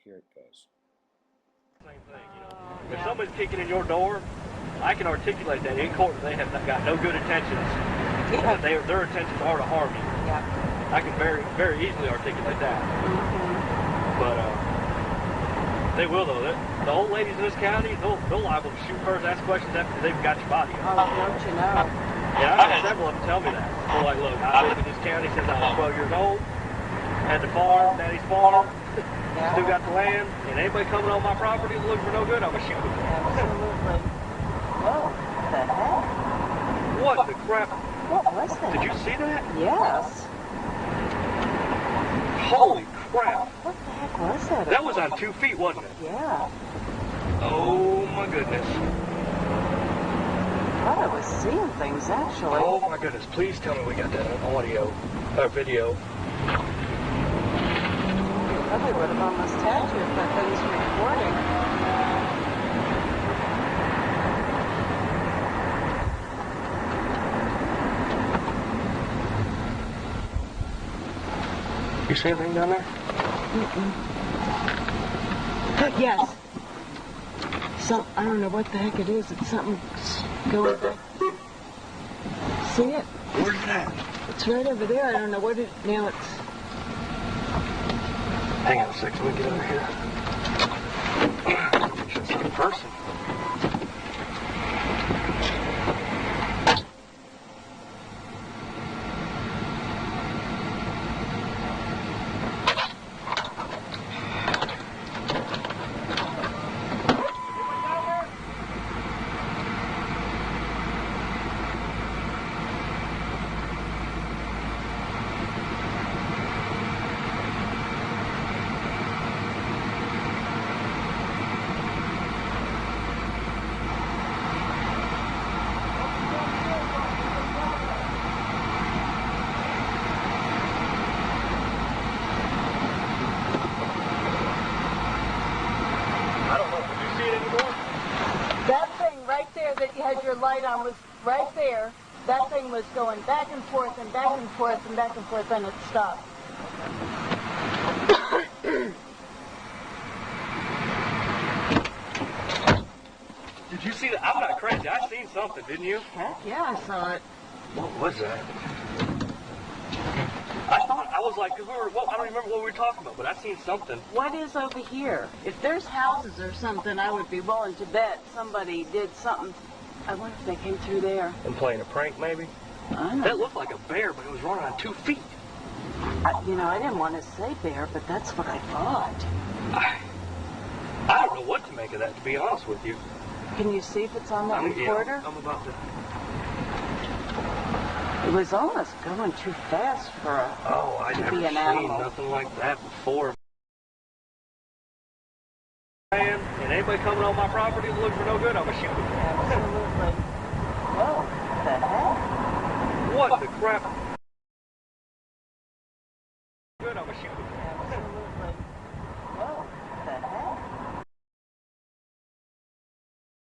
here it goes. Same thing, you know. If someone's kicking in your door, I can articulate that in court. They have got no good intentions. Yeah. Their intentions are to harm you. Yeah. I can very, very easily articulate that. But they will though. The old ladies in this county, they'll liable to shoot first, ask questions after they've got your body. Oh, don't you know? Yeah, I've had several of them tell me that. They're like, look, I live in this county since I was 12 years old. Had the farm, daddy's farm. Yeah. Still got the land, and anybody coming on my property looking for no good, I'm gonna shoot them. Absolutely. Whoa, what the heck? What the crap? What was that? Did you see that? Yes. Holy crap. What the heck was that? That was on 2 feet, wasn't it? Yeah. Oh my goodness. I thought I was seeing things actually. Oh my goodness. Please tell me we got that on audio or video. Probably would have almost tagged you if that thing's recording. You see anything down there? Yes. I don't know what the heck it is. It's something going back. See it? Where's that? It's right over there. I don't know what it, now it's. Hang on a second, let me get over here. Should see a person. That you had your light on was right there. That thing was going back and forth and back and forth and back and forth, and it stopped. Did you see that? I'm not crazy. I seen something, didn't you? Heck yeah, I saw it. What was that? I was like, because I don't remember what we were talking about, but I seen something. What is over here? If there's houses or something, I would be willing to bet somebody did something. I wonder if they came through there. And playing a prank, maybe? I don't know. That looked like a bear, but it was running on 2 feet. You know, I didn't want to say bear, but that's what I thought. I don't know what to make of that, to be honest with you. Can you see if it's on that recorder? Yeah, I'm about to. It was almost going too fast for I've never seen nothing like that before. And anybody coming on my property looking for no good, I'm gonna shoot them. Absolutely. Whoa, what the heck? What the crap? Good, I'm gonna shoot them. Absolutely. Whoa, what the heck?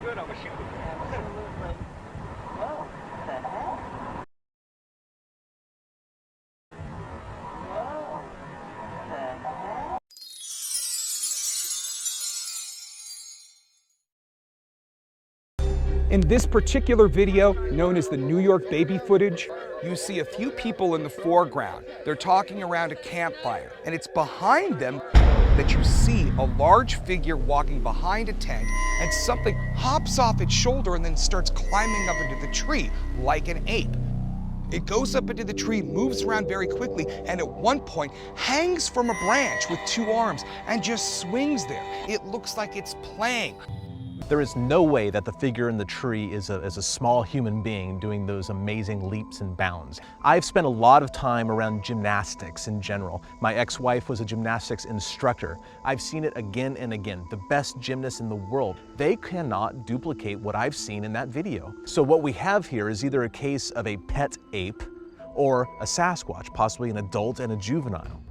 Good, I'm gonna shoot them. Absolutely. Whoa, what the heck? In this particular video, known as the New York baby footage, you see a few people in the foreground. They're talking around a campfire, and it's behind them that you see a large figure walking behind a tent, and something hops off its shoulder and then starts climbing up into the tree like an ape. It goes up into the tree, moves around very quickly, and at one point hangs from a branch with 2 arms and just swings there. It looks like it's playing. There is no way that the figure in the tree is a small human being doing those amazing leaps and bounds. I've spent a lot of time around gymnastics in general. My ex-wife was a gymnastics instructor. I've seen it again and again. The best gymnasts in the world, they cannot duplicate what I've seen in that video. So what we have here is either a case of a pet ape or a Sasquatch, possibly an adult and a juvenile.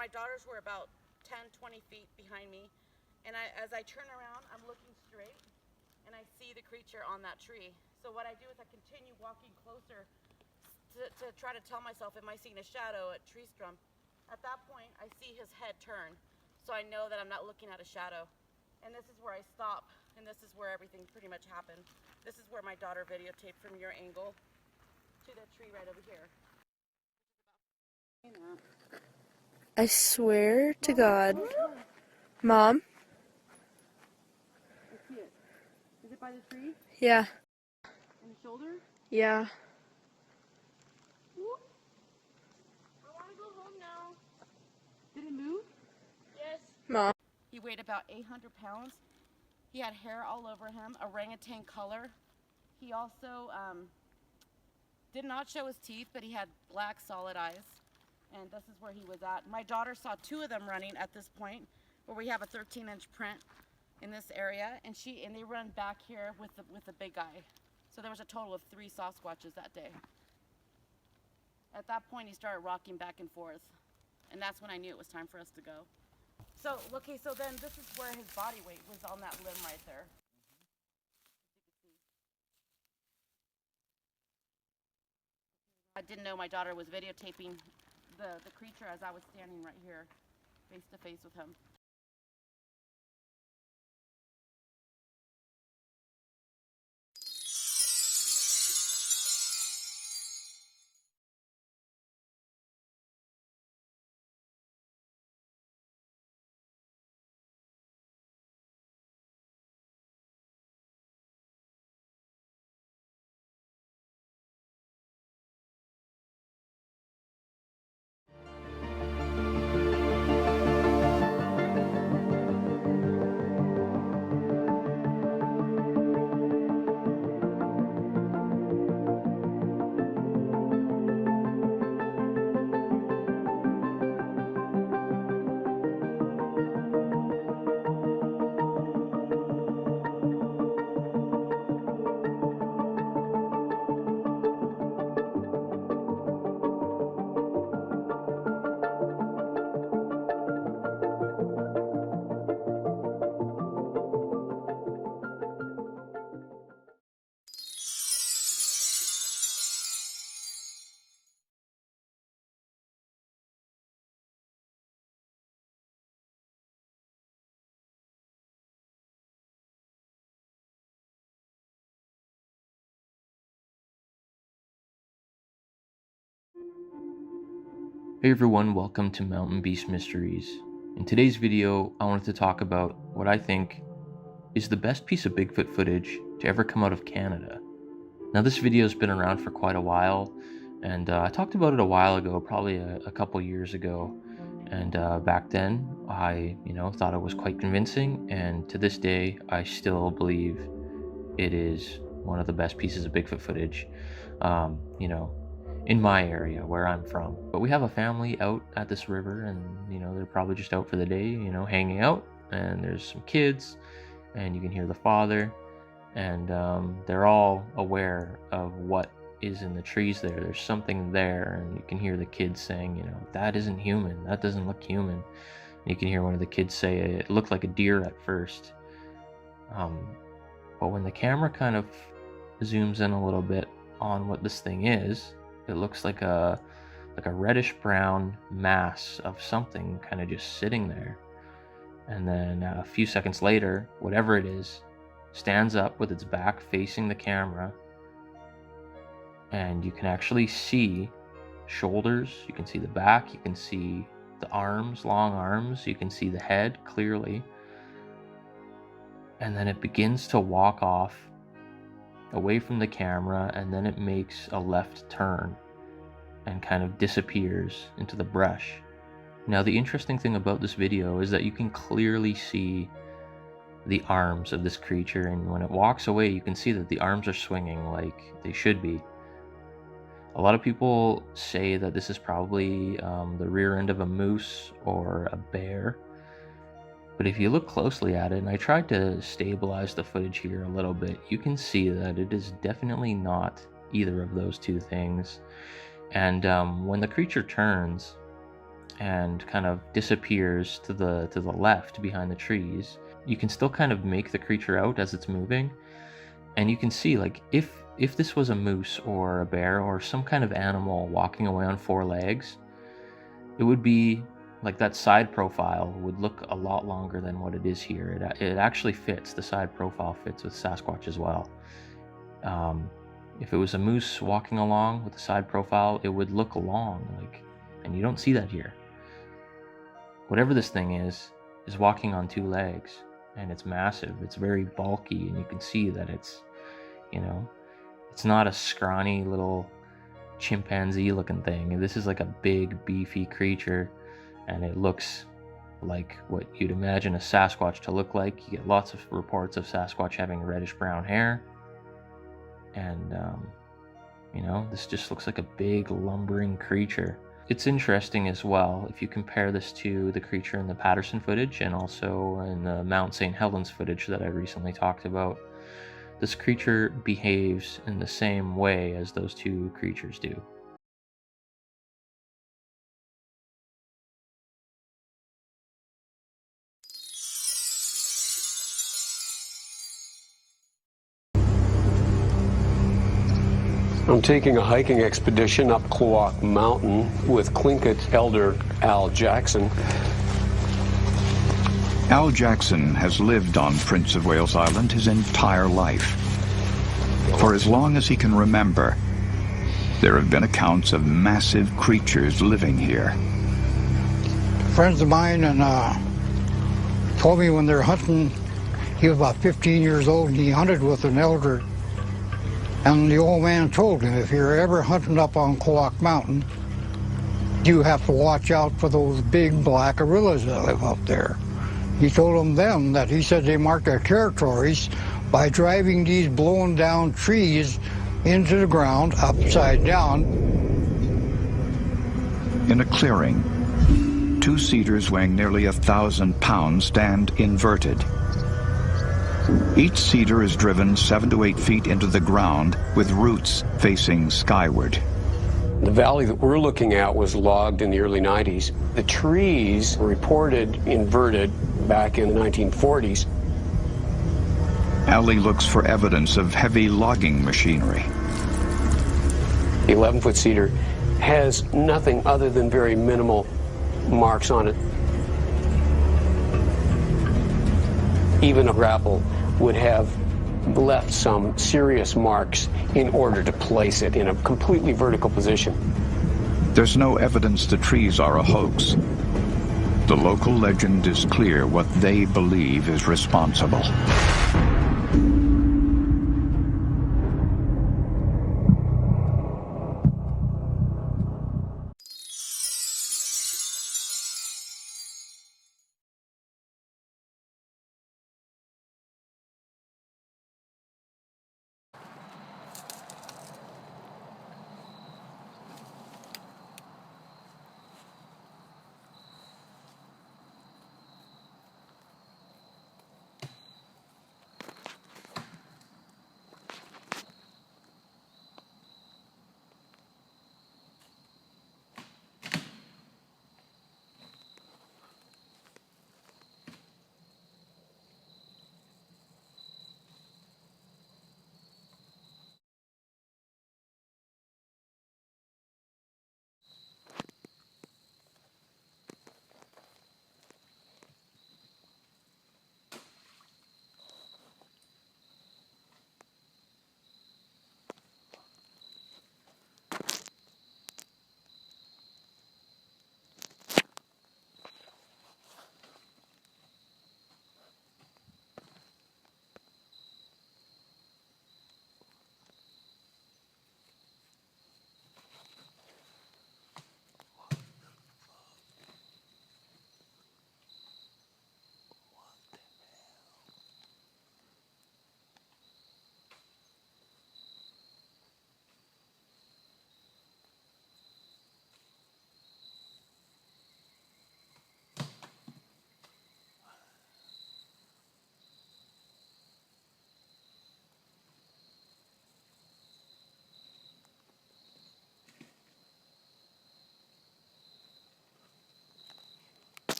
my daughters were about 10, 20 feet behind me. And as I turn around, I'm looking straight and I see the creature on that tree. So what I do is I continue walking closer to try to tell myself, am I seeing a shadow at tree stump? At that point, I see his head turn. So I know that I'm not looking at a shadow. And this is where I stop, and this is where everything pretty much happened. This is where my daughter videotaped from your angle to the tree right over here. I swear to God. Mom? I see it. Is it by the tree? Yeah. In the shoulder? Yeah. I want to go home now. Did it move? Yes. Mom? He weighed about 800 pounds. He had hair all over him, orangutan color. He also did not show his teeth, but he had black solid eyes. And this is where he was at. My daughter saw two of them running at this point, where we have a 13-inch print in this area, and they run back here with the big guy. So there was a total of 3 Sasquatches that day. At that point, he started rocking back and forth, and that's when I knew it was time for us to go. So, okay, so then this is where his body weight was on that limb right there. I didn't know my daughter was videotaping the creature as I was standing right here, face to face with him. Hey everyone, welcome to Mountain Beast Mysteries. In today's video, I wanted to talk about what I think is the best piece of Bigfoot footage to ever come out of Canada. Now this video has been around for quite a while, and I talked about it a while ago, probably a couple years ago, and back then I thought it was quite convincing, and to this day I still believe it is one of the best pieces of Bigfoot footage. In my area where I'm from. But we have a family out at this river, and they're probably just out for the day, hanging out, and there's some kids, and you can hear the father, and they're all aware of what is in the trees there. There's something there, and you can hear the kids saying, that isn't human, that doesn't look human. And you can hear one of the kids say it looked like a deer at first. But when the camera kind of zooms in a little bit on what this thing is, it looks like a reddish brown mass of something kind of just sitting there. And then a few seconds later, whatever it is stands up with its back facing the camera, and you can actually see shoulders, you can see the back, you can see the arms, long arms, you can see the head clearly. And then it begins to walk off away from the camera, and then it makes a left turn and kind of disappears into the brush. Now the interesting thing about this video is that you can clearly see the arms of this creature, and when it walks away you can see that the arms are swinging like they should be. A lot of people say that this is probably the rear end of a moose or a bear. But if you look closely at it, and I tried to stabilize the footage here a little bit, you can see that it is definitely not either of those two things. And when the creature turns, and kind of disappears to the left behind the trees. You can still kind of make the creature out as it's moving, and you can see, like, if this was a moose or a bear or some kind of animal walking away on four legs, it would be like that side profile would look a lot longer than what it is here. It actually fits. The side profile fits with Sasquatch as well. If it was a moose walking along with the side profile, it would look long, like, and you don't see that here. Whatever this thing is walking on two legs, and it's massive. It's very bulky, and you can see that it's, you know, it's not a scrawny little chimpanzee looking thing. This is like a big, beefy creature, and it looks like what you'd imagine a Sasquatch to look like. You get lots of reports of Sasquatch having reddish brown hair, and you know, this just looks like a big lumbering creature. It's interesting as well if you compare this to the creature in the Patterson footage and also in the Mount St. Helens footage that I recently talked about. This creature behaves in the same way as those two creatures do. I'm taking a hiking expedition up Cloak Mountain with Tlingit elder Al Jackson. Al Jackson has lived on Prince of Wales Island his entire life. For as long as he can remember, there have been accounts of massive creatures living here. Friends of mine told me when they're hunting, he was about 15 years old and he hunted with an elder. And the old man told him, if you're ever hunting up on Cloak Mountain, you have to watch out for those big black gorillas that live up there. He told them that he said they marked their territories by driving these blown down trees into the ground upside down. In a clearing, two cedars weighing nearly 1,000 pounds stand inverted. Each cedar is driven 7 to 8 feet into the ground with roots facing skyward. The valley that we're looking at was logged in the early 90s. The trees were reported inverted back in the 1940s. Ali looks for evidence of heavy logging machinery. The 11-foot cedar has nothing other than very minimal marks on it. Even a grapple would have left some serious marks in order to place it in a completely vertical position. There's no evidence the trees are a hoax. The local legend is clear what they believe is responsible.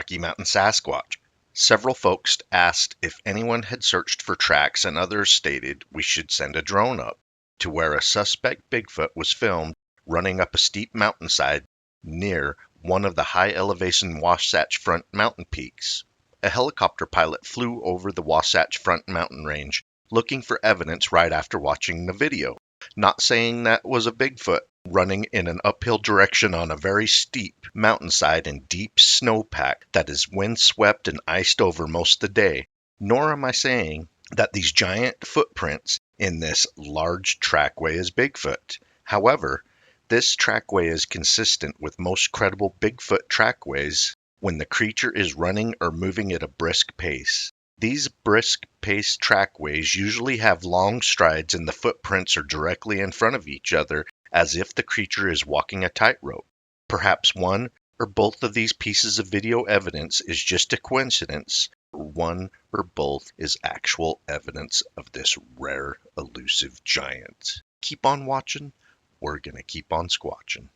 Rocky Mountain Sasquatch. Several folks asked if anyone had searched for tracks, and others stated we should send a drone up to where a suspect Bigfoot was filmed running up a steep mountainside near one of the high elevation Wasatch Front mountain peaks. A helicopter pilot flew over the Wasatch Front mountain range looking for evidence right after watching the video. Not saying that was a Bigfoot running in an uphill direction on a very steep mountainside in deep snowpack that is windswept and iced over most of the day, nor am I saying that these giant footprints in this large trackway is Bigfoot. However, this trackway is consistent with most credible Bigfoot trackways when the creature is running or moving at a brisk pace. These brisk pace trackways usually have long strides and the footprints are directly in front of each other as if the creature is walking a tightrope. Perhaps one or both of these pieces of video evidence is just a coincidence, or one or both is actual evidence of this rare, elusive giant. Keep on watching. We're gonna keep on squatching.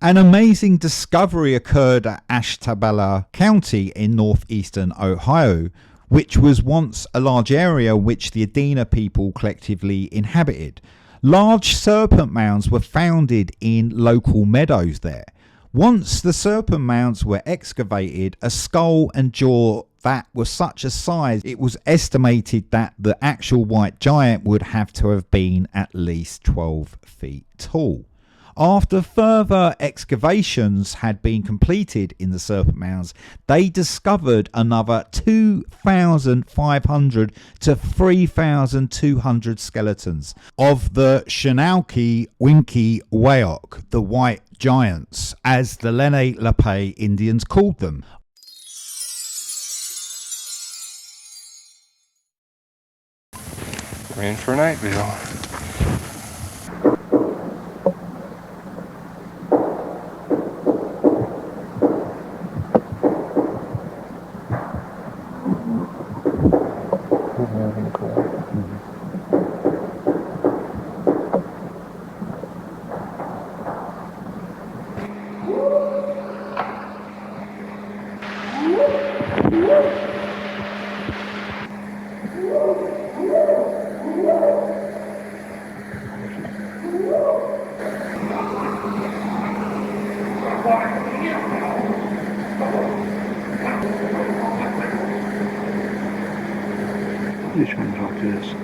An amazing discovery occurred at Ashtabula County in northeastern Ohio, which was once a large area which the Adena people collectively inhabited. Large serpent mounds were founded in local meadows there. Once the serpent mounds were excavated, a skull and jaw that was such a size, it was estimated that the actual white giant would have to have been at least 12 feet tall. After further excavations had been completed in the serpent mounds, they discovered another 2,500 to 3,200 skeletons of the Shinauki Winky Wayok, the white giants, as the Lenni Lenape Indians called them. We're in for a night view. Which one talk to this?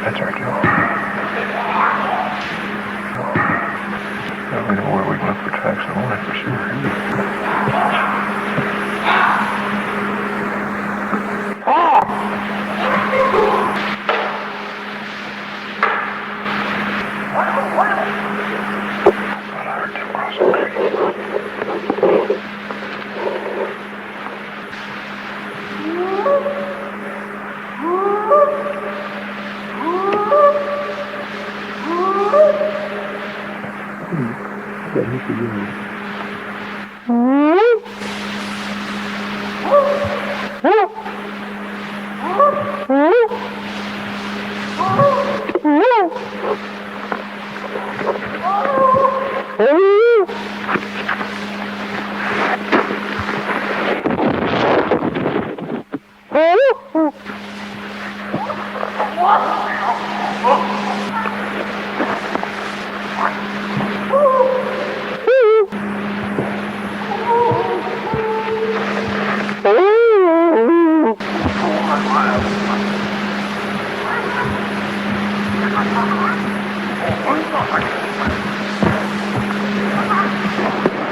That's our job. Now we know where we can look for tracks of life for sure.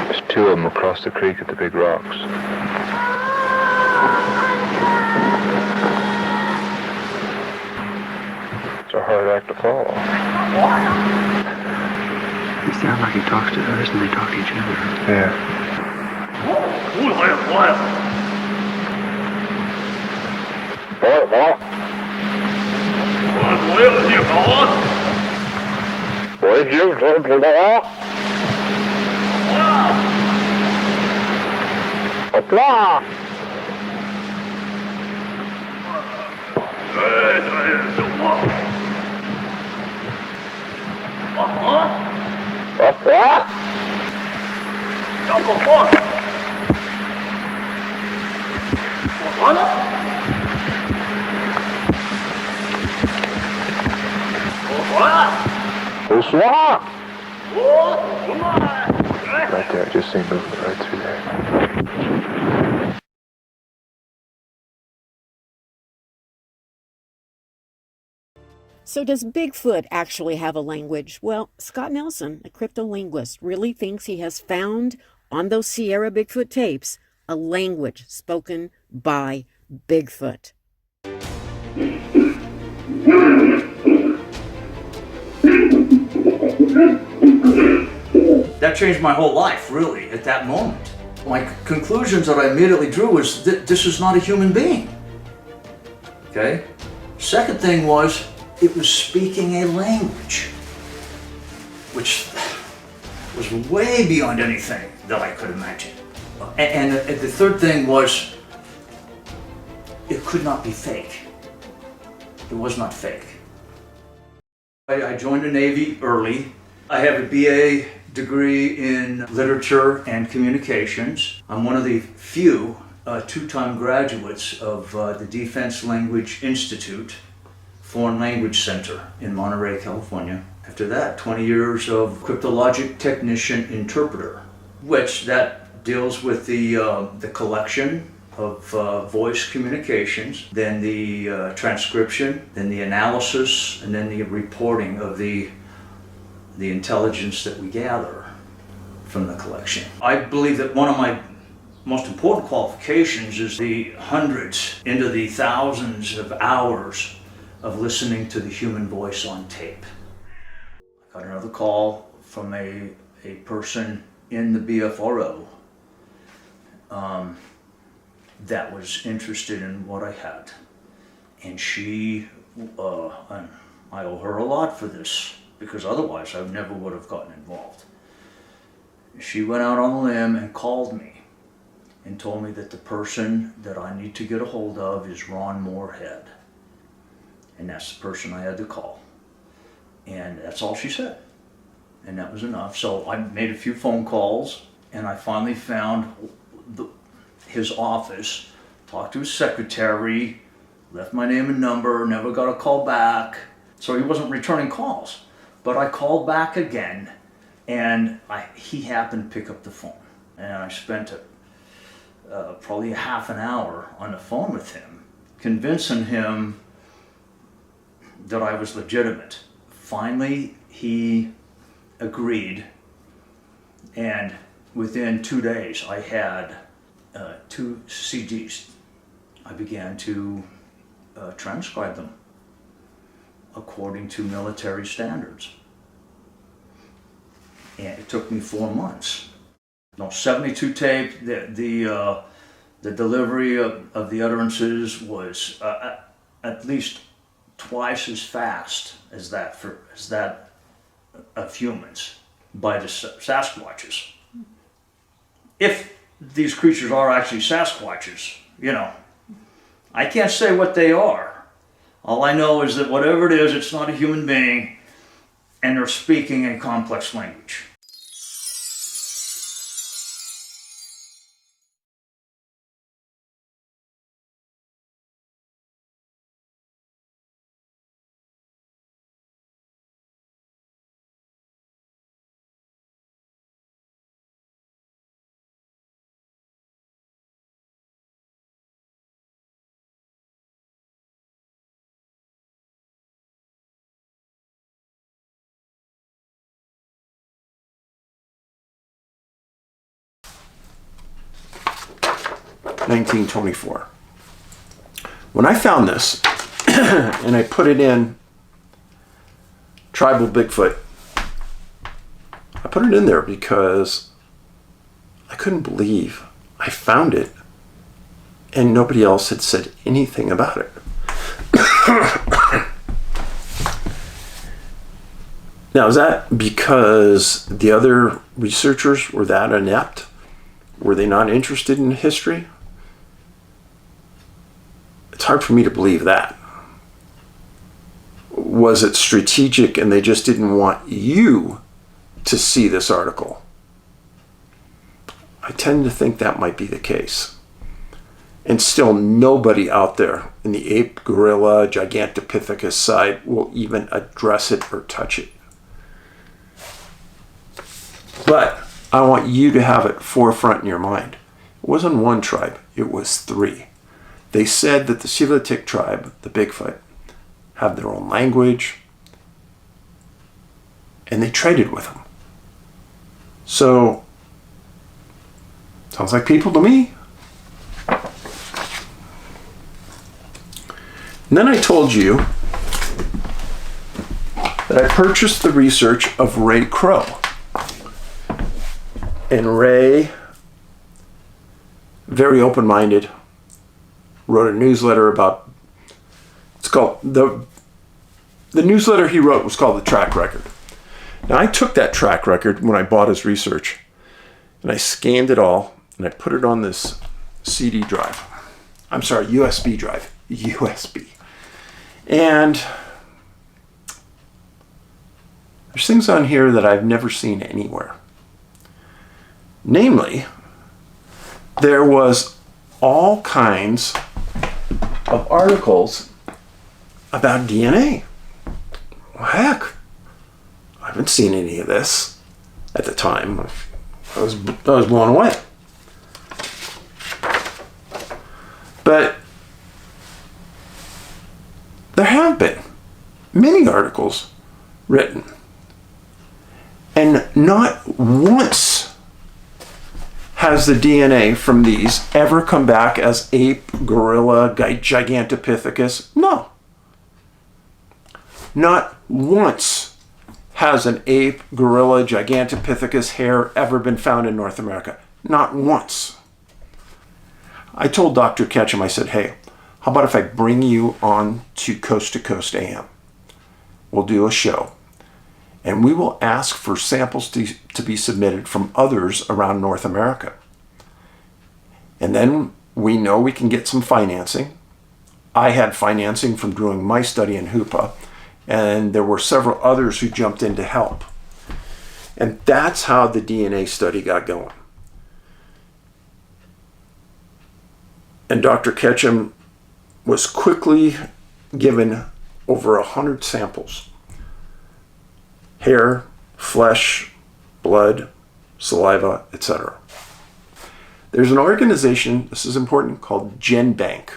There's two of them across the creek at the big rocks. It's a hard act to follow. He sounds like he talks to us and they talk to each other. Yeah. Right there, I just seen movement right through there. So does Bigfoot actually have a language? Well, Scott Nelson, a cryptolinguist, really thinks he has found on those Sierra Bigfoot tapes a language spoken by Bigfoot. That changed my whole life, really, at that moment. My conclusions that I immediately drew was that this is not a human being. Okay? Second thing was, it was speaking a language, which was way beyond anything that I could imagine. And the third thing was, it could not be fake. It was not fake. I joined the Navy early. I have a BA degree in literature and communications. I'm one of the few two-time graduates of the Defense Language Institute Foreign Language Center in Monterey, California. After that, 20 years of cryptologic technician interpreter, which that deals with the collection of voice communications, then the transcription, then the analysis, and then the reporting of the intelligence that we gather from the collection. I believe that one of my most important qualifications is the hundreds into the thousands of hours of listening to the human voice on tape. I got another call from a person in the BFRO that was interested in what I had. And she, and I owe her a lot for this, because otherwise I never would have gotten involved. She went out on a limb and called me and told me that the person that I need to get a hold of is Ron Moorhead. And that's the person I had to call. And that's all she said. And that was enough. So I made a few phone calls, and I finally found his office, talked to his secretary, left my name and number, never got a call back. So he wasn't returning calls. But I called back again, and he happened to pick up the phone. And I spent probably a half an hour on the phone with him, convincing him that I was legitimate. Finally, he agreed, and within 2 days, I had 2 CDs. I began to transcribe them according to military standards. And it took me 4 months. No, 72 tape, the delivery of the utterances was at least twice as fast as that of humans by the Sasquatches. If these creatures are actually Sasquatches, you know, I can't say what they are. All I know is that whatever it is, it's not a human being, and they're speaking a complex language. (1924). When I found this and I put it in Tribal Bigfoot, I put it in there because I couldn't believe I found it and nobody else had said anything about it. Now, is that because the other researchers were that inept? Were they not interested in history? It's hard for me to believe that. Was it strategic and they just didn't want you to see this article? I tend to think that might be the case. And still nobody out there in the ape, gorilla, gigantopithecus side will even address it or touch it. But I want you to have it forefront in your mind. It wasn't one tribe, it was 3. They said that the Silatic tribe, the Bigfoot, have their own language, and they traded with them. So, sounds like people to me. And then I told you that I purchased the research of Ray Crow. And Ray, very open-minded, wrote a newsletter about, it's called, the newsletter he wrote was called The Track Record. Now I took that track record when I bought his research and I scanned it all and I put it on this CD drive. I'm sorry, USB drive. USB. And there's things on here that I've never seen anywhere. Namely, there was all kinds of articles about DNA. Well, heck, I haven't seen any of this at the time. I was blown away. But there have been many articles written, and not once has the DNA from these ever come back as ape, gorilla, gigantopithecus? No. Not once has an ape, gorilla, gigantopithecus hair ever been found in North America. Not once. I told Dr. Ketchum, I said, hey, how about if I bring you on to Coast AM? We'll do a show. And we will ask for samples to be submitted from others around North America. And then we know we can get some financing. I had financing from doing my study in Hoopa, and there were several others who jumped in to help. And that's how the DNA study got going. And Dr. Ketchum was quickly given over 100 samples. Hair, flesh, blood, saliva, etc. There's an organization, this is important, called GenBank.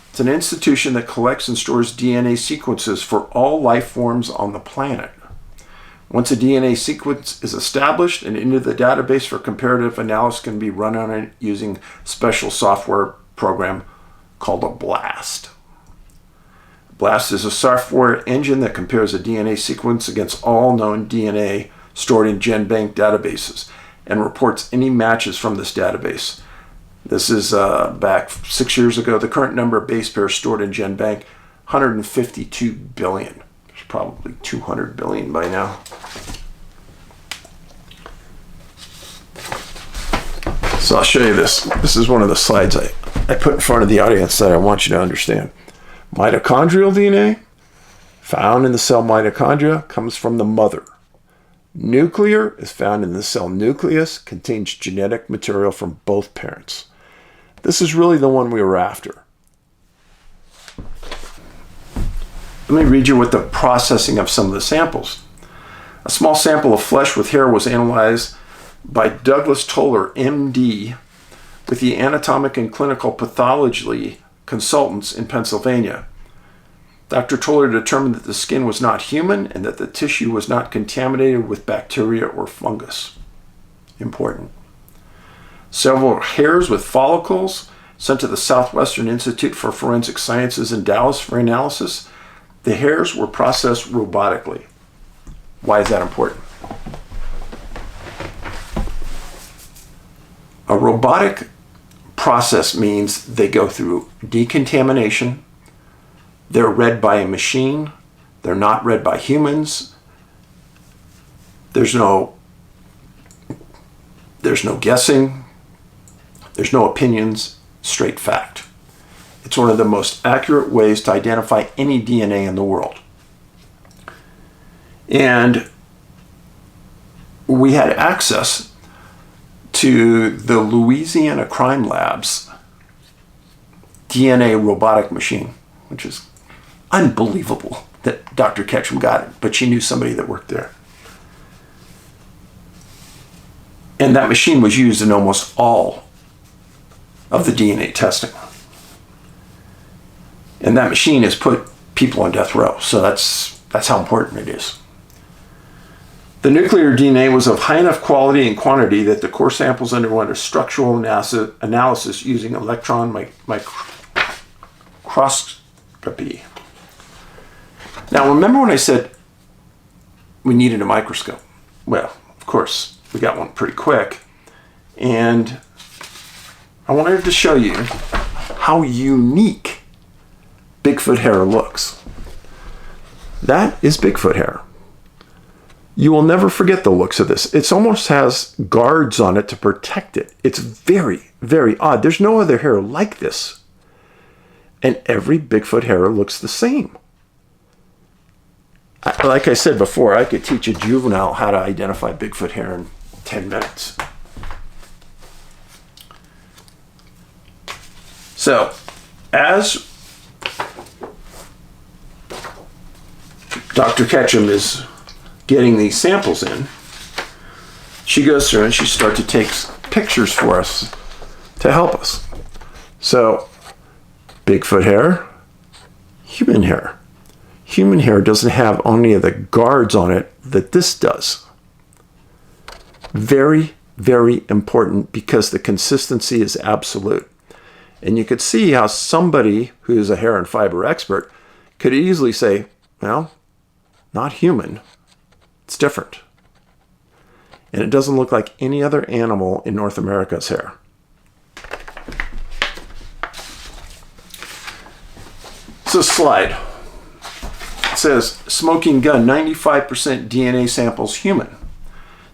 It's an institution that collects and stores DNA sequences for all life forms on the planet. Once a DNA sequence is established and into the database for comparative analysis can be run on it using special software program called a BLAST. BLAST is a software engine that compares a DNA sequence against all known DNA stored in GenBank databases and reports any matches from this database. This is back 6 years ago. The current number of base pairs stored in GenBank, 152 billion. There's probably 200 billion by now. So I'll show you this. This is one of the slides I put in front of the audience that I want you to understand. Mitochondrial DNA, found in the cell mitochondria, comes from the mother. Nuclear is found in the cell nucleus, contains genetic material from both parents. This is really the one we were after. Let me read you what the processing of some of the samples. A small sample of flesh with hair was analyzed by Douglas Toller, MD, with the anatomic and clinical pathology consultants in Pennsylvania. Dr. Toller determined that the skin was not human and that the tissue was not contaminated with bacteria or fungus. Important. Several hairs with follicles sent to the Southwestern Institute for Forensic Sciences in Dallas for analysis. The hairs were processed robotically. Why is that important? A robotic process means they go through decontamination. They're read by a machine. They're not read by humans. There's no guessing. There's no opinions. Straight fact. It's one of the most accurate ways to identify any DNA in the world. And we had access to the Louisiana Crime Lab's DNA robotic machine, which is unbelievable that Dr. Ketchum got it, but she knew somebody that worked there. And that machine was used in almost all of the DNA testing. And that machine is put people on death row. So that's how important it is. The nuclear DNA was of high enough quality and quantity that the core samples underwent a structural analysis using electron microscopy. Now, remember when I said we needed a microscope? Well, of course, we got one pretty quick. And I wanted to show you how unique Bigfoot hair looks. That is Bigfoot hair. You will never forget the looks of this. It almost has guards on it to protect it. It's very, very odd. There's no other hair like this. And every Bigfoot hair looks the same. Like I said before, I could teach a juvenile how to identify Bigfoot hair in 10 minutes. So, as Dr. Ketchum is getting these samples in, she goes through and she starts to take pictures for us to help us. So, Bigfoot hair, human hair. Human hair doesn't have any of the guards on it that this does. Very, very important because the consistency is absolute. And you could see how somebody who's a hair and fiber expert could easily say, well, not human. It's different. And it doesn't look like any other animal in North America's hair. It's a slide. It says, smoking gun, 95% DNA samples human.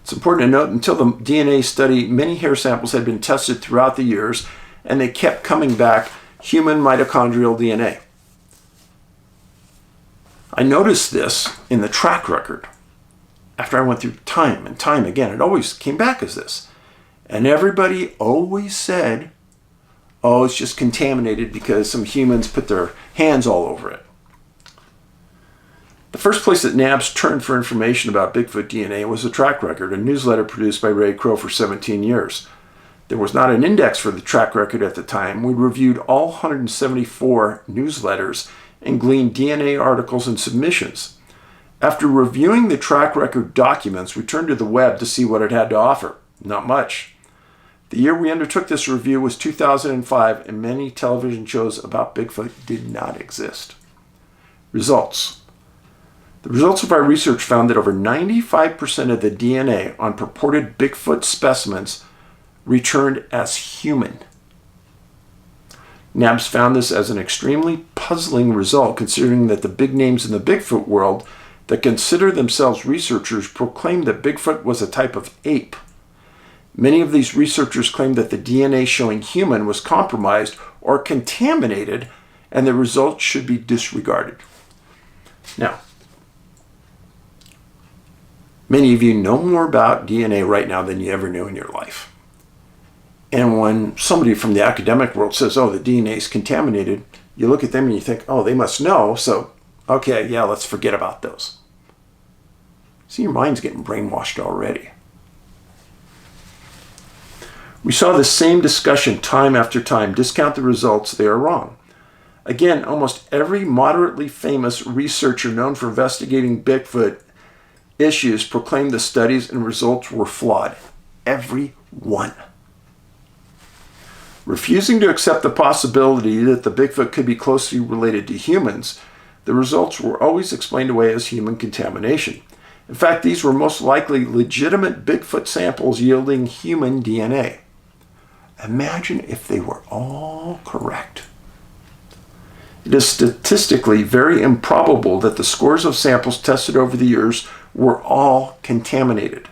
It's important to note, until the DNA study, many hair samples had been tested throughout the years, and they kept coming back human mitochondrial DNA. I noticed this in the track record. After I went through time and time again, it always came back as this. And everybody always said, oh, it's just contaminated because some humans put their hands all over it. The first place that NABS turned for information about Bigfoot DNA was the track record, a newsletter produced by Ray Crow for 17 years. There was not an index for the track record at the time. We reviewed all 174 newsletters and gleaned DNA articles and submissions. After reviewing the track record documents, we turned to the web to see what it had to offer. Not much. The year we undertook this review was 2005, and many television shows about Bigfoot did not exist. Results. The results of our research found that over 95% of the DNA on purported Bigfoot specimens returned as human. NABS found this as an extremely puzzling result, considering that the big names in the Bigfoot world that consider themselves researchers proclaim that Bigfoot was a type of ape. Many of these researchers claim that the DNA showing human was compromised or contaminated, and the results should be disregarded. Now, many of you know more about DNA right now than you ever knew in your life. And when somebody from the academic world says, oh, the DNA is contaminated, you look at them and you think, oh, they must know, so, okay, yeah, let's forget about those. See, your mind's getting brainwashed already. We saw the same discussion time after time. Discount the results, they are wrong. Again, almost every moderately famous researcher known for investigating Bigfoot issues proclaimed the studies and results were flawed. Every one. Refusing to accept the possibility that the Bigfoot could be closely related to humans, the results were always explained away as human contamination. In fact, these were most likely legitimate Bigfoot samples yielding human DNA. Imagine if they were all correct. It is statistically very improbable that the scores of samples tested over the years were all contaminated.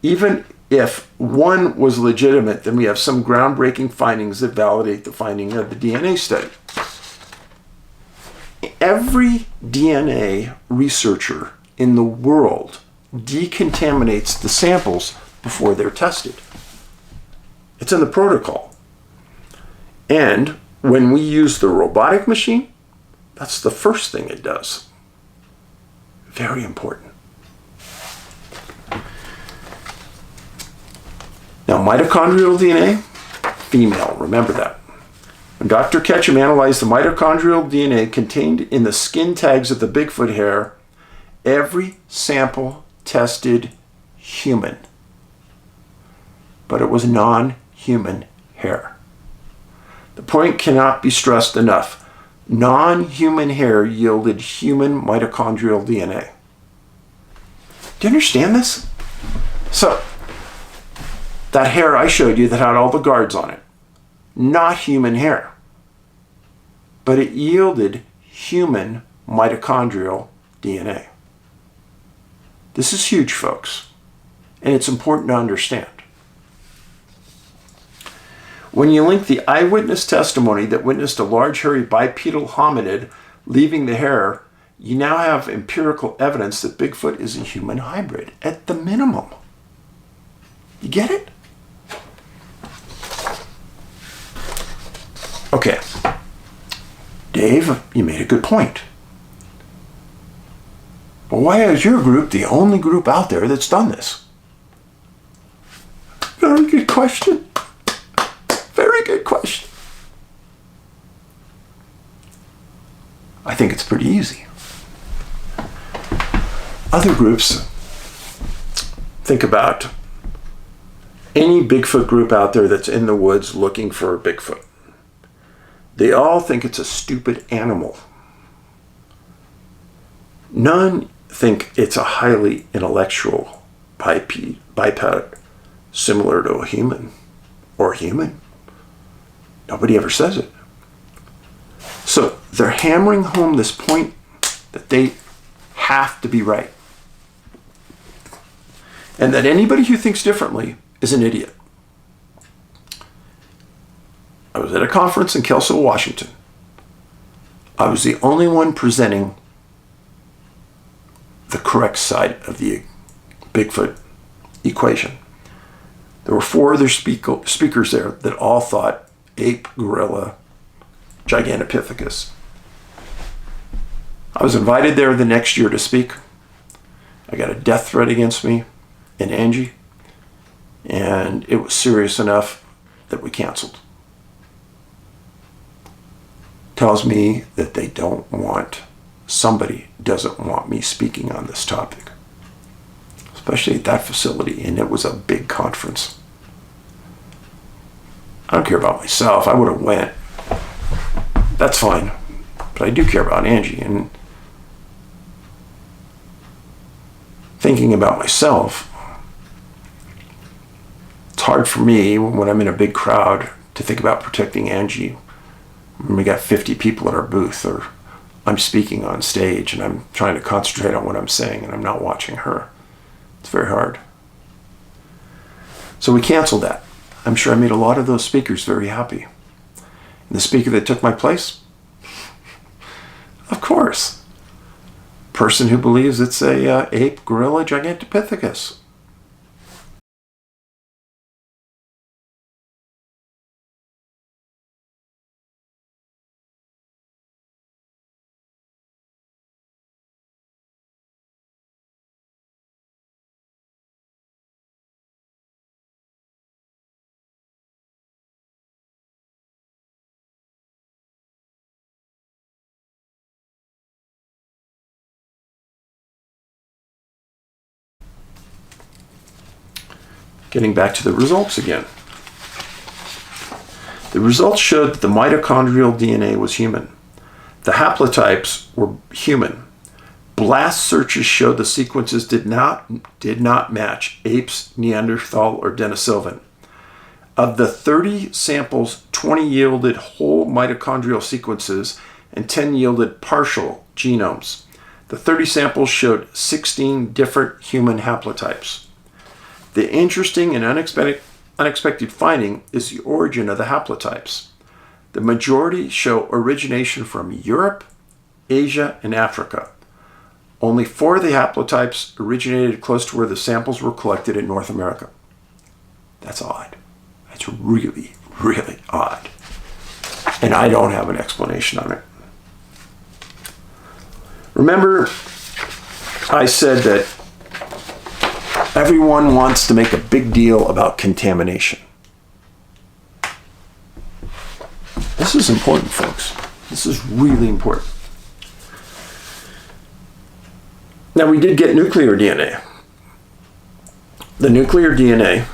Even if one was legitimate, then we have some groundbreaking findings that validate the finding of the DNA study. Every DNA researcher in the world decontaminates the samples before they're tested. It's in the protocol. And when we use the robotic machine, that's the first thing it does. Very important. Now, mitochondrial DNA, female, remember that. When Dr. Ketchum analyzed the mitochondrial DNA contained in the skin tags of the Bigfoot hair, every sample tested human, but it was non-human hair. The point cannot be stressed enough. Non-human hair yielded human mitochondrial DNA. Do you understand this? So, that hair I showed you that had all the guards on it, not human hair, but it yielded human mitochondrial DNA. This is huge, folks, and it's important to understand. When you link the eyewitness testimony that witnessed a large hairy bipedal hominid leaving the hair, you now have empirical evidence that Bigfoot is a human hybrid, at the minimum. You get it? Okay. Dave, you made a good point. But why is your group the only group out there that's done this? Very good question. Very good question. I think it's pretty easy. Other groups, think about any Bigfoot group out there that's in the woods looking for a Bigfoot. They all think it's a stupid animal. None think it's a highly intellectual biped similar to a human or human. Nobody ever says it. So they're hammering home this point that they have to be right. And that anybody who thinks differently is an idiot. I was at a conference in Kelso, Washington. I was the only one presenting the correct side of the Bigfoot equation. There were 4 other speakers there that all thought ape, gorilla, Gigantopithecus. I was invited there the next year to speak. I got a death threat against me and Angie, and it was serious enough that we canceled. Tells me that they don't want, somebody doesn't want me speaking on this topic, especially at that facility, and it was a big conference. I don't care about myself. I would have went. That's fine. But I do care about Angie, and thinking about myself, it's hard for me when I'm in a big crowd to think about protecting Angie. When we got 50 people at our booth, or I'm speaking on stage and I'm trying to concentrate on what I'm saying and I'm not watching her. It's very hard. So we canceled that. I'm sure I made a lot of those speakers very happy. And the speaker that took my place? Of course. Person who believes it's a ape, gorilla, Gigantopithecus. Getting back to the results again. The results showed that the mitochondrial DNA was human. The haplotypes were human. Blast searches showed the sequences did not match apes, Neanderthal, or Denisovan. Of the 30 samples, 20 yielded whole mitochondrial sequences and 10 yielded partial genomes. The 30 samples showed 16 different human haplotypes. The interesting and unexpected finding is the origin of the haplotypes. The majority show origination from Europe, Asia, and Africa. Only 4 of the haplotypes originated close to where the samples were collected in North America. That's odd. That's really, really odd. And I don't have an explanation on it. Remember, I said that everyone wants to make a big deal about contamination. This is important, folks. This is really important. Now, we did get nuclear DNA. The nuclear DNA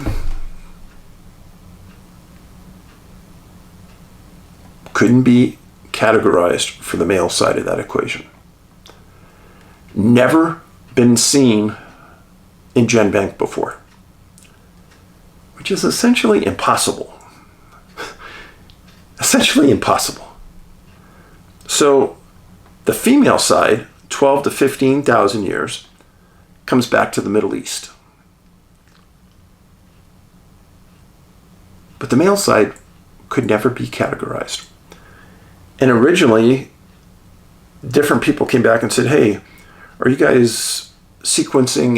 couldn't be categorized for the male side of that equation. Never been seen in GenBank before, which is essentially impossible. Essentially impossible. So the female side, 12 to 15,000 years, comes back to the Middle East. But the male side could never be categorized. And originally, different people came back and said, hey, are you guys sequencing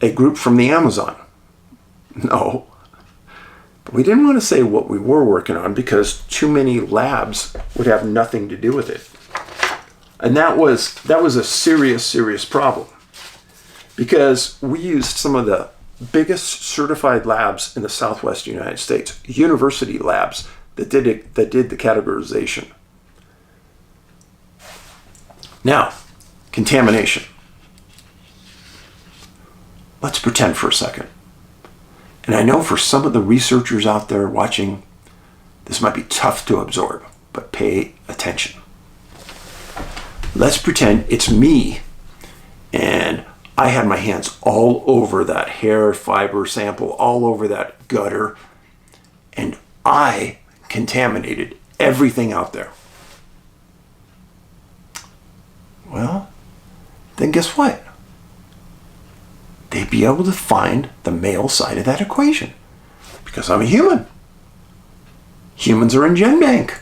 a group from the Amazon? No. But we didn't want to say what we were working on because too many labs would have nothing to do with it. And that was a serious problem, because we used some of the biggest certified labs in the Southwest United States, university labs that did the categorization. Now, contamination. Let's pretend for a second. And I know for some of the researchers out there watching, this might be tough to absorb, but pay attention. Let's pretend it's me and I had my hands all over that hair fiber sample, all over that gutter, and I contaminated everything out there. Well, then guess what? They'd be able to find the male side of that equation because I'm a human. Humans are in GenBank.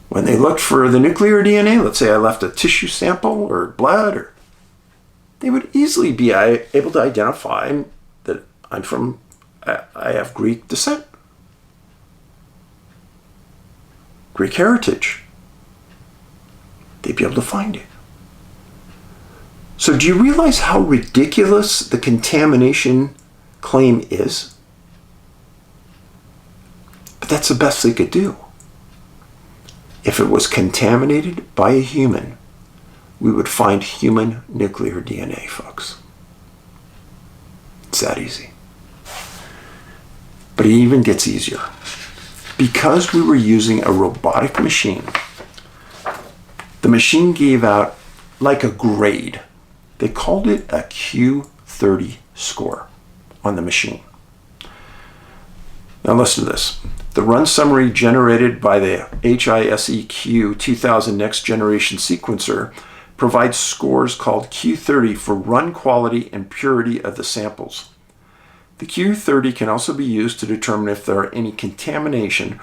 When they looked for the nuclear DNA, let's say I left a tissue sample or blood, they would easily be able to identify that I have Greek descent, Greek heritage. They'd be able to find it. So do you realize how ridiculous the contamination claim is? But that's the best they could do. If it was contaminated by a human, we would find human nuclear DNA, folks. It's that easy. But it even gets easier. Because we were using a robotic machine, the machine gave out like a grade. They called it a Q30 score on the machine. Now listen to this. The run summary generated by the HISEQ 2000 Next Generation Sequencer provides scores called Q30 for run quality and purity of the samples. The Q30 can also be used to determine if there are any contamination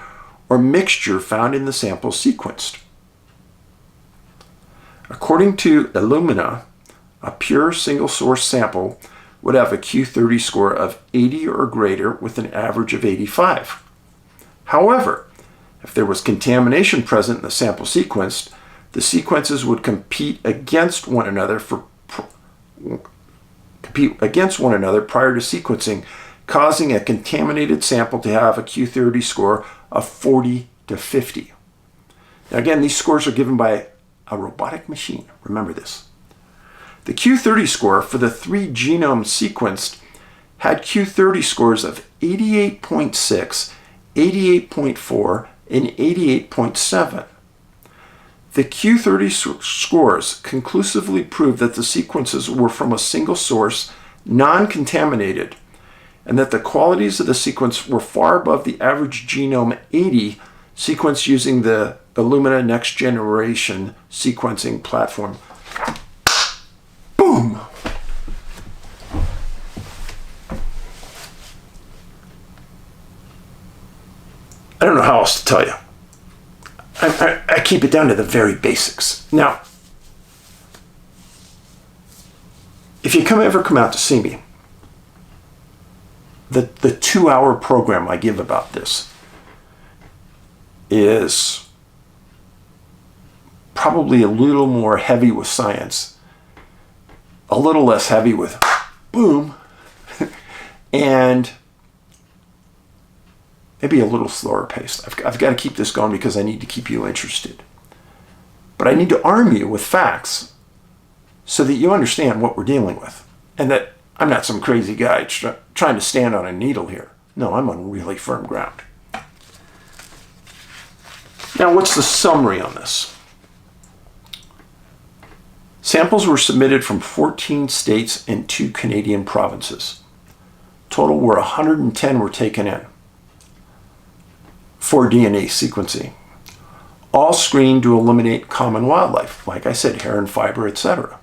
or mixture found in the sample sequenced. According to Illumina, a pure single source sample would have a Q30 score of 80 or greater with an average of 85. However, if there was contamination present in the sample sequenced, the sequences would compete against one another prior to sequencing, causing a contaminated sample to have a Q30 score of 40 to 50. Now again, these scores are given by a robotic machine. Remember this. The Q30 score for the 3 genomes sequenced had Q30 scores of 88.6, 88.4, and 88.7. The Q30 scores conclusively proved that the sequences were from a single source, non-contaminated, and that the qualities of the sequence were far above the average genome 80 sequenced using the Illumina Next Generation sequencing platform. Boom! I don't know how else to tell you. I keep it down to the very basics. Now, if you ever come out to see me, the 2-hour program I give about this is probably a little more heavy with science, a little less heavy with boom, and maybe a little slower pace. I've got to keep this going because I need to keep you interested. But I need to arm you with facts so that you understand what we're dealing with. And that I'm not some crazy guy trying to stand on a needle here. No, I'm on really firm ground. Now, what's the summary on this? Samples were submitted from 14 states and 2 Canadian provinces. Total were 110 were taken in for DNA sequencing. All screened to eliminate common wildlife, like I said, hair and fiber, etc.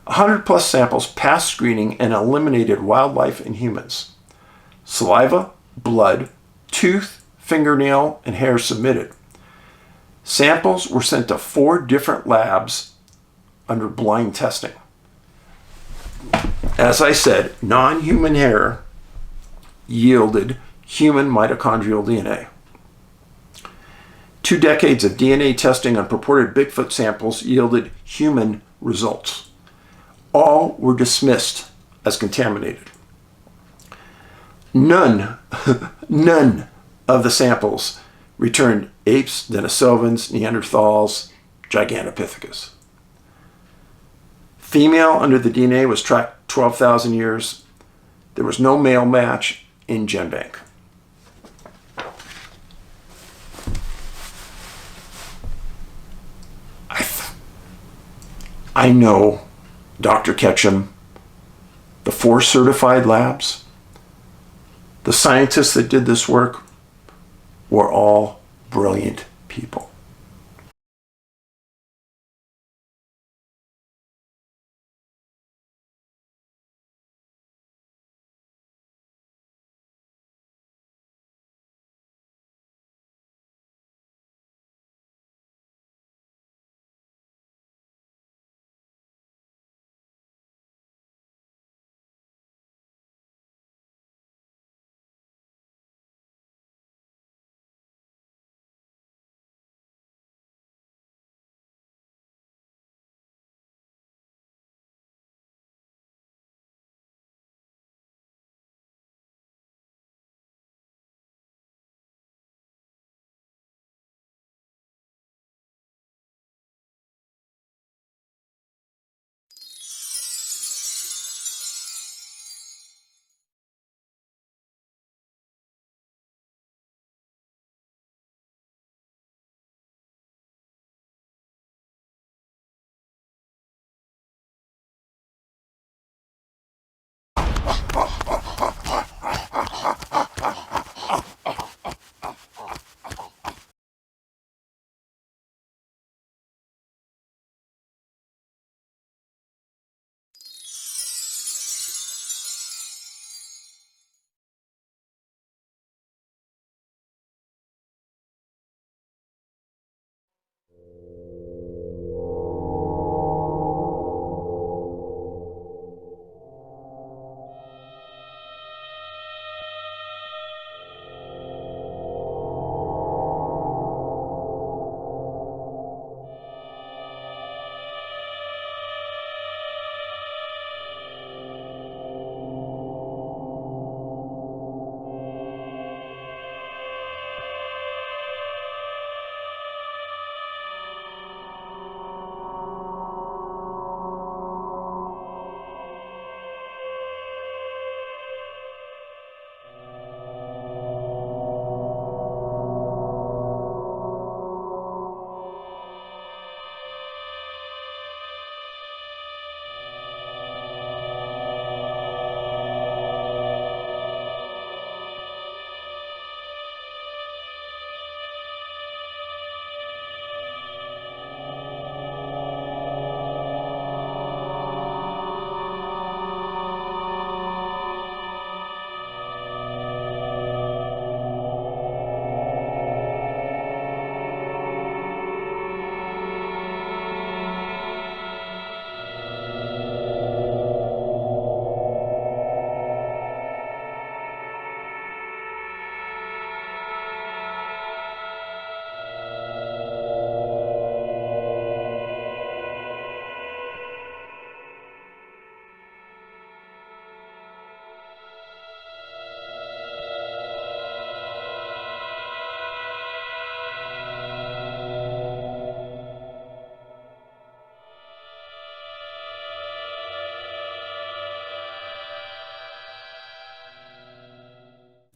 100 plus samples passed screening and eliminated wildlife and humans. Saliva, blood, tooth, fingernail, and hair submitted. Samples were sent to 4 different labs under blind testing. As I said, non-human hair yielded human mitochondrial DNA. 2 decades of DNA testing on purported Bigfoot samples yielded human results. All were dismissed as contaminated. None of the samples returned apes, Denisovans, Neanderthals, Gigantopithecus. Female under the DNA was tracked 12,000 years. There was no male match in GenBank. I know Dr. Ketchum, the 4 certified labs, the scientists that did this work were all brilliant people.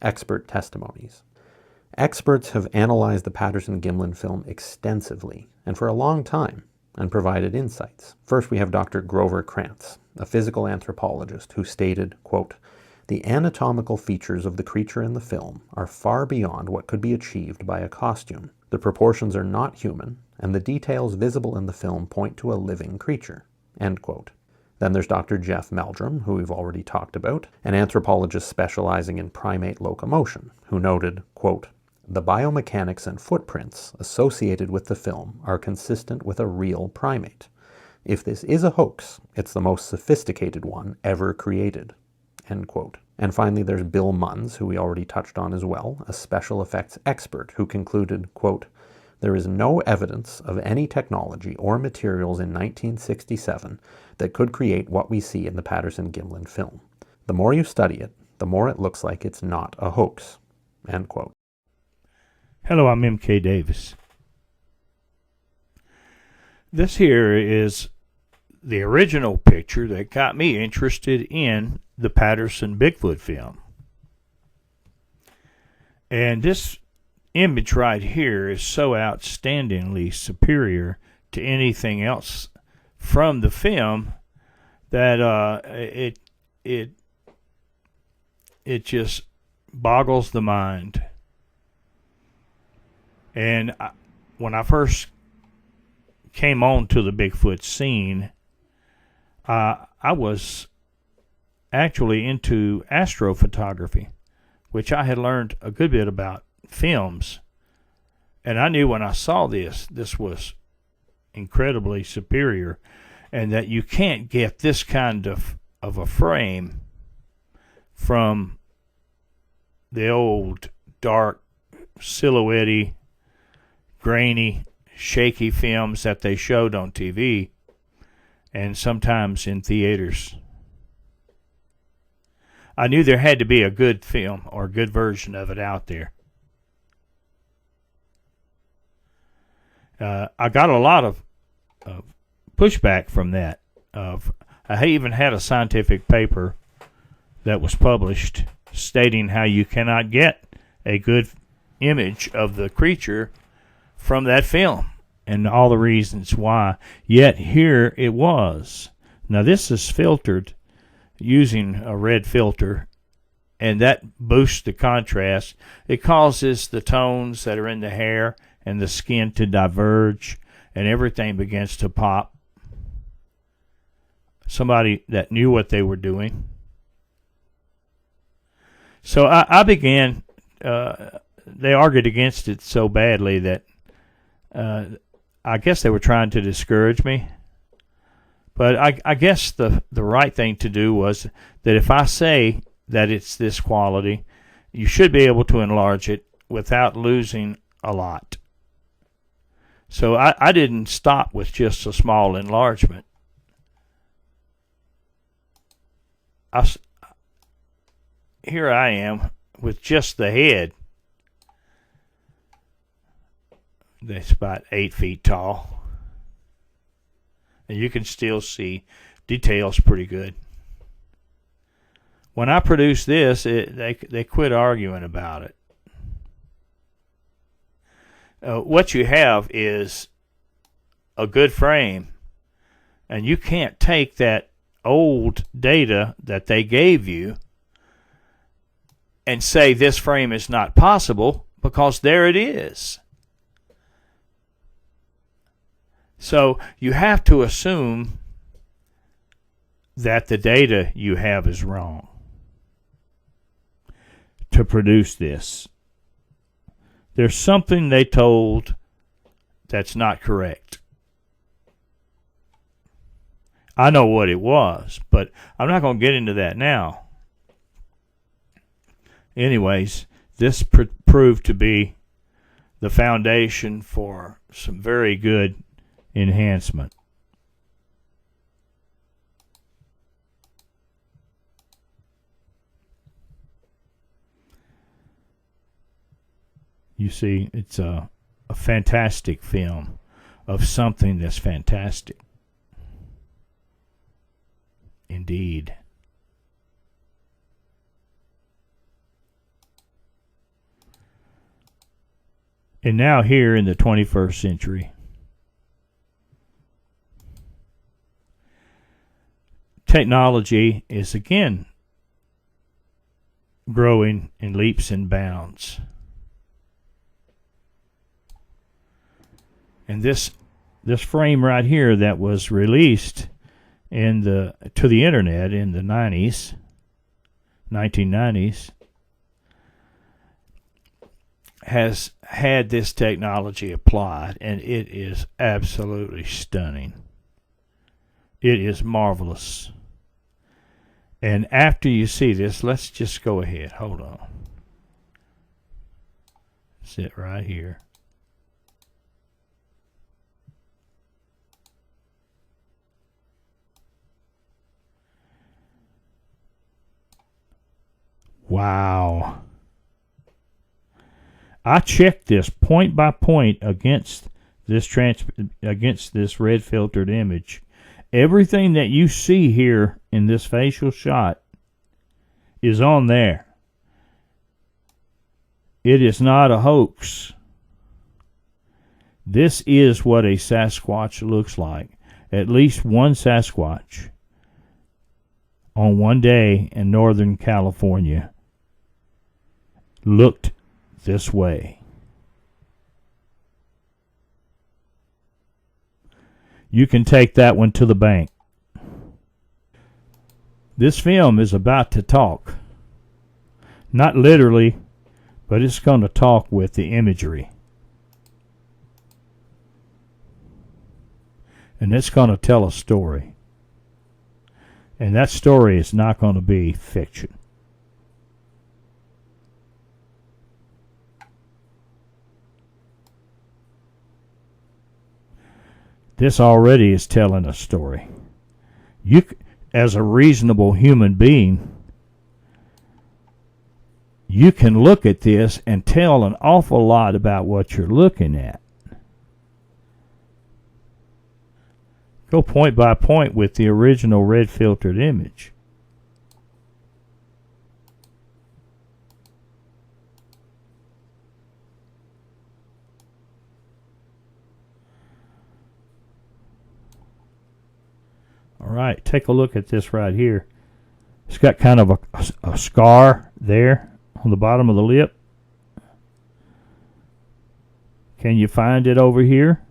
expert testimonies. Experts have analyzed the Patterson-Gimlin film extensively and for a long time and provided insights. First, we have Dr. Grover Krantz, a physical anthropologist, who stated, quote, "The anatomical features of the creature in the film are far beyond what could be achieved by a costume. The proportions are not human, and the details visible in the film point to a living creature." End quote. Then there's Dr. Jeff Meldrum, who we've already talked about, an anthropologist specializing in primate locomotion, who noted, quote, "The biomechanics and footprints associated with the film are consistent with a real primate. If this is a hoax, it's the most sophisticated one ever created." End quote. And finally, there's Bill Munns, who we already touched on as well, a special effects expert, who concluded, quote, "There is no evidence of any technology or materials in 1967 that could create what we see in the Patterson-Gimlin film. The more you study it, the more it looks like it's not a hoax." End quote. Hello, I'm M.K. Davis. This here is the original picture that got me interested in the Patterson Bigfoot film. And this image right here is so outstandingly superior to anything else from the film that it just boggles the mind. And when I first came on to the Bigfoot scene, I was actually into astrophotography, which I had learned a good bit about films. And I knew when I saw this was incredibly superior, and that you can't get this kind of a frame from the old dark, silhouette-y, grainy, shaky films that they showed on TV and sometimes in theaters. I knew there had to be a good film or a good version of it out there. I got a lot of pushback from that. I even had a scientific paper that was published stating how you cannot get a good image of the creature from that film and all the reasons why. Yet here it was. Now this is filtered using a red filter, and that boosts the contrast. It causes the tones that are in the hair and the skin to diverge, and everything begins to pop. Somebody that knew what they were doing. So I began, they argued against it so badly that I guess they were trying to discourage me. But I guess the right thing to do was that if I say that it's this quality, you should be able to enlarge it without losing a lot. So I didn't stop with just a small enlargement. Here I am with just the head. That's about 8 feet tall. And you can still see details pretty good. When I produced this, they quit arguing about it. What you have is a good frame, and you can't take that old data that they gave you and say this frame is not possible, because there it is. So you have to assume that the data you have is wrong to produce this. There's something they told that's not correct. I know what it was, but I'm not going to get into that now. Anyways, this proved to be the foundation for some very good enhancement. You see, it's a fantastic film of something that's fantastic. Indeed. And now here in the 21st century, technology is again growing in leaps and bounds. And this frame right here that was released to the internet in the 1990s, has had this technology applied, and it is absolutely stunning. It is marvelous. And after you see this, let's just go ahead. Hold on. Sit right here. Wow. I checked this point by point against this red filtered image. Everything that you see here in this facial shot is on there. It is not a hoax. This is what a Sasquatch looks like. At least one Sasquatch on one day in Northern California looked this way. You can take that one to the bank. This film is about to talk. Not literally, but it's going to talk with the imagery. And it's going to tell a story. And that story is not going to be fiction. This already is telling a story. You, as a reasonable human being, you can look at this and tell an awful lot about what you're looking at. Go point by point with the original red filtered image. All right, take a look at this right here. It's got kind of a scar there on the bottom of the lip. Can you find it over here?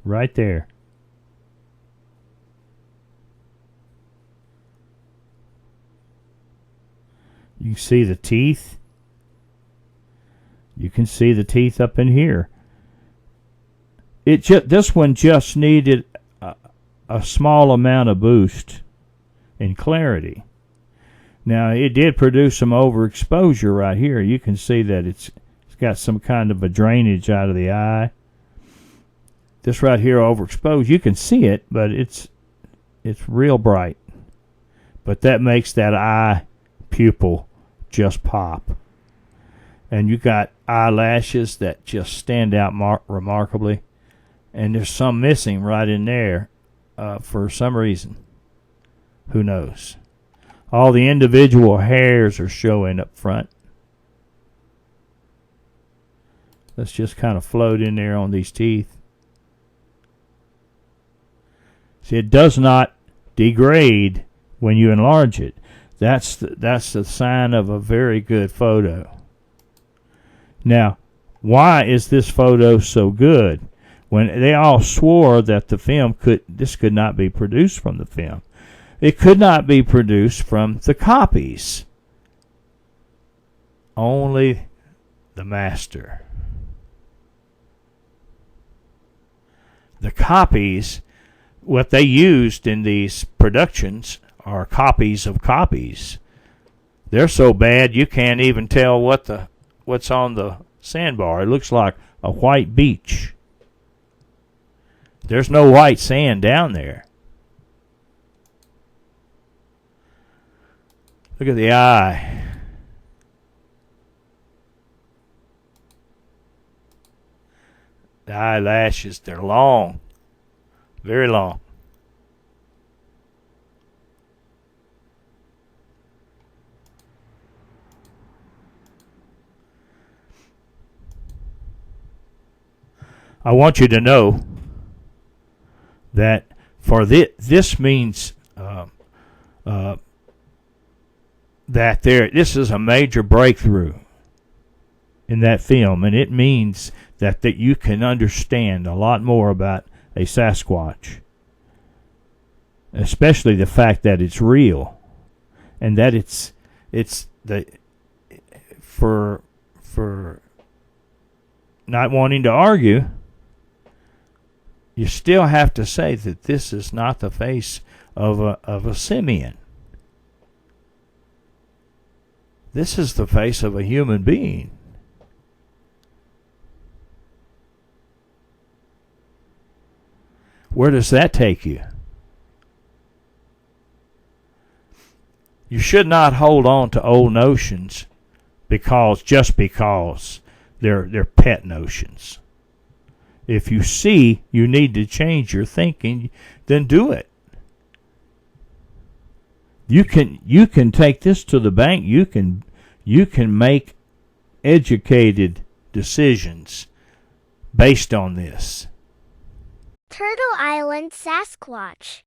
Right there. You can see the teeth. You can see the teeth up in here. This one just needed a small amount of boost in clarity. Now, it did produce some overexposure right here. You can see that it's got some kind of a drainage out of the eye. This right here overexposed. You can see it, but it's real bright. But that makes that eye pupil just pop. And you got eyelashes that just stand out remarkably. And there's some missing right in there for some reason. Who knows? All the individual hairs are showing up front. Let's just kind of float in there on these teeth. See, it does not degrade when you enlarge it. That's the sign of a very good photo. Now, why is this photo so good? When they all swore that this could not be produced from the film. It could not be produced from the copies. Only the master. The copies, what they used in these productions are copies of copies. They're so bad you can't even tell what's on the sandbar. It looks like a white beach. There's no white sand down there. Look at the eye. The eyelashes, they're long. Very long. I want you to know that for this means that this is a major breakthrough in that film, and it means that you can understand a lot more about a Sasquatch, especially the fact that it's real, and that it's the for not wanting to argue, you still have to say that this is not the face of a simian. This is the face of a human being. Where does that take you? You should not hold on to old notions just because they're pet notions. If you see you need to change your thinking, then do it. You can take this to the bank. You can make educated decisions based on this. Turtle Island Sasquatch.